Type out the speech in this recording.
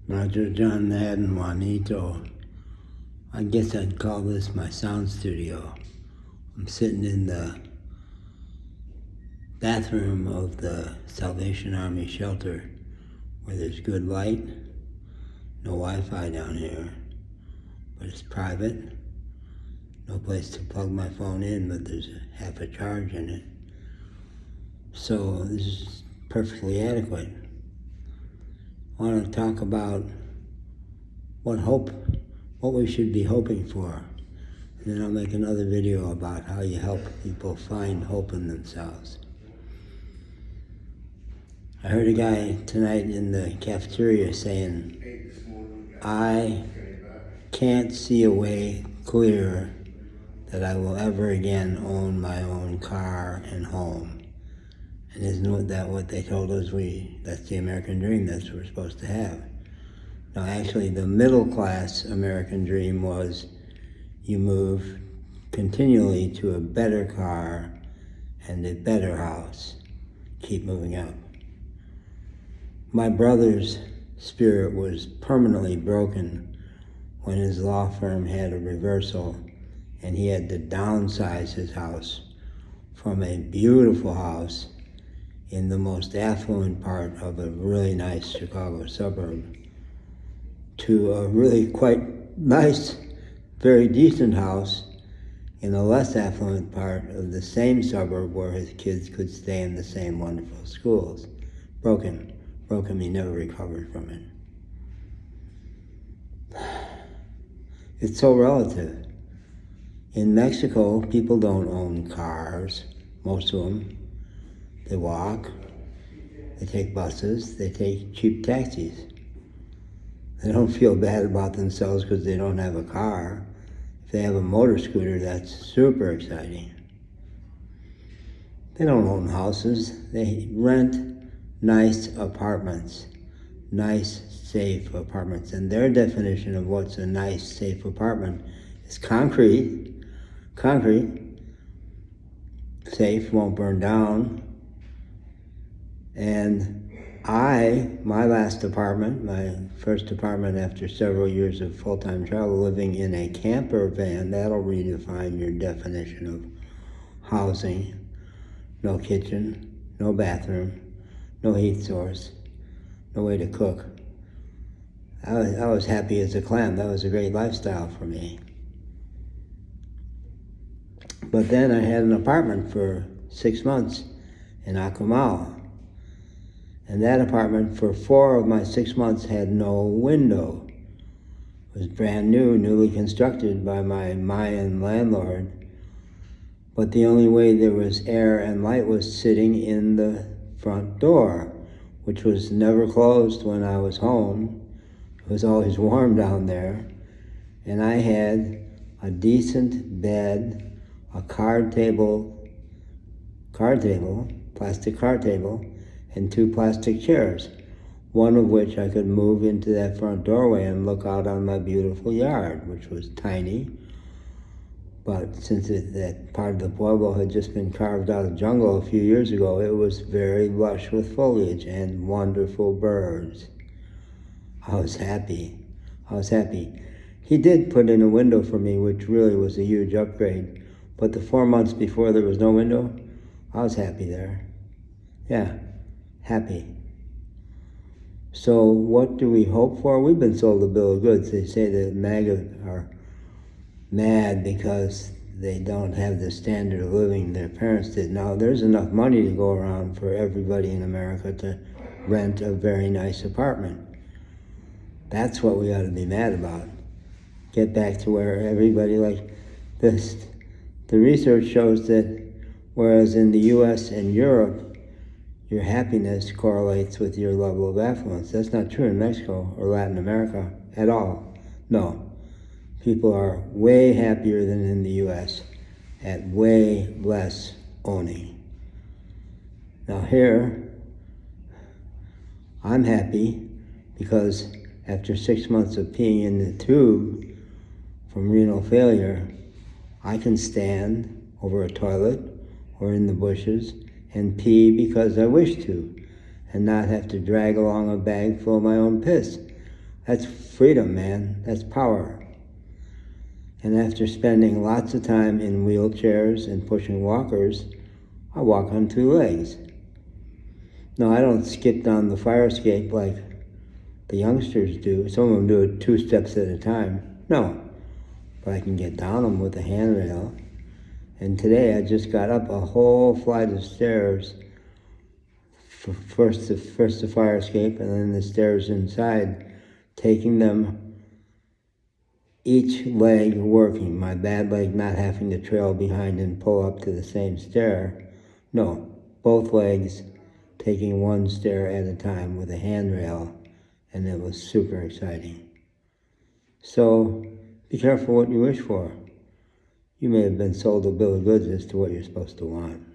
Roger John Madden, Juanito. I guess I'd call this my sound studio. I'm sitting in the bathroom of the Salvation Army shelter where there's good light, no Wi-Fi down here, but it's private. No place to plug my phone in, but there's half a charge in it. So this is perfectly adequate. I want to talk about what we should be hoping for. And then I'll make another video about how you help people find hope in themselves. I heard a guy tonight in the cafeteria saying, I can't see a way clear that I will ever again own my own car and home. And isn't that what they told us that's the American dream, that's what we're supposed to have. Now actually the middle class American dream was you move continually to a better car and a better house. Keep moving up. My brother's spirit was permanently broken when his law firm had a reversal and he had to downsize his house from a beautiful house in the most affluent part of a really nice Chicago suburb to a really quite nice, very decent house in a less affluent part of the same suburb where his kids could stay in the same wonderful schools. Broken, he never recovered from it. It's so relative. In Mexico, people don't own cars, most of them. They walk, they take buses, they take cheap taxis. They don't feel bad about themselves because they don't have a car. If they have a motor scooter, that's super exciting. They don't own houses. They rent nice apartments, nice, safe apartments. And their definition of what's a nice, safe apartment is concrete. Concrete, safe, won't burn down. And my last apartment, my first apartment after several years of full-time travel, living in a camper van, that'll redefine your definition of housing. No kitchen, no bathroom, no heat source, no way to cook. I was happy as a clam. That was a great lifestyle for me. But then I had an apartment for 6 months in Acumao. And that apartment for 4 of my 6 months had no window. It was brand new, newly constructed by my Mayan landlord. But the only way there was air and light was sitting in the front door, which was never closed when I was home. It was always warm down there. And I had a decent bed, a plastic card table, and 2 plastic chairs, one of which I could move into that front doorway and look out on my beautiful yard, which was tiny. But since that part of the pueblo had just been carved out of jungle a few years ago, it was very lush with foliage and wonderful birds. I was happy. He did put in a window for me, which really was a huge upgrade. But the 4 months before there was no window, I was happy there. Yeah, happy. So what do we hope for? We've been sold a bill of goods. They say that MAGA are mad because they don't have the standard of living their parents did. Now, there's enough money to go around for everybody in America to rent a very nice apartment. That's what we ought to be mad about. Get back to where everybody like this. The research shows that whereas in the US and Europe, your happiness correlates with your level of affluence. That's not true in Mexico or Latin America at all. No. People are way happier than in the US at way less owning. Now here, I'm happy because after 6 months of peeing in the tube from renal failure, I can stand over a toilet or in the bushes and pee because I wish to, and not have to drag along a bag full of my own piss. That's freedom, man. That's power. And after spending lots of time in wheelchairs and pushing walkers, I walk on 2 legs. No, I don't skip down the fire escape like the youngsters do. Some of them do it 2 steps at a time. No, but I can get down them with a handrail. And today I just got up a whole flight of stairs. First the fire escape and then the stairs inside, taking them each leg working, my bad leg not having to trail behind and pull up to the same stair. No, both legs taking 1 stair at a time with a handrail, and it was super exciting. So be careful what you wish for. You may have been sold a bill of goods as to what you're supposed to want.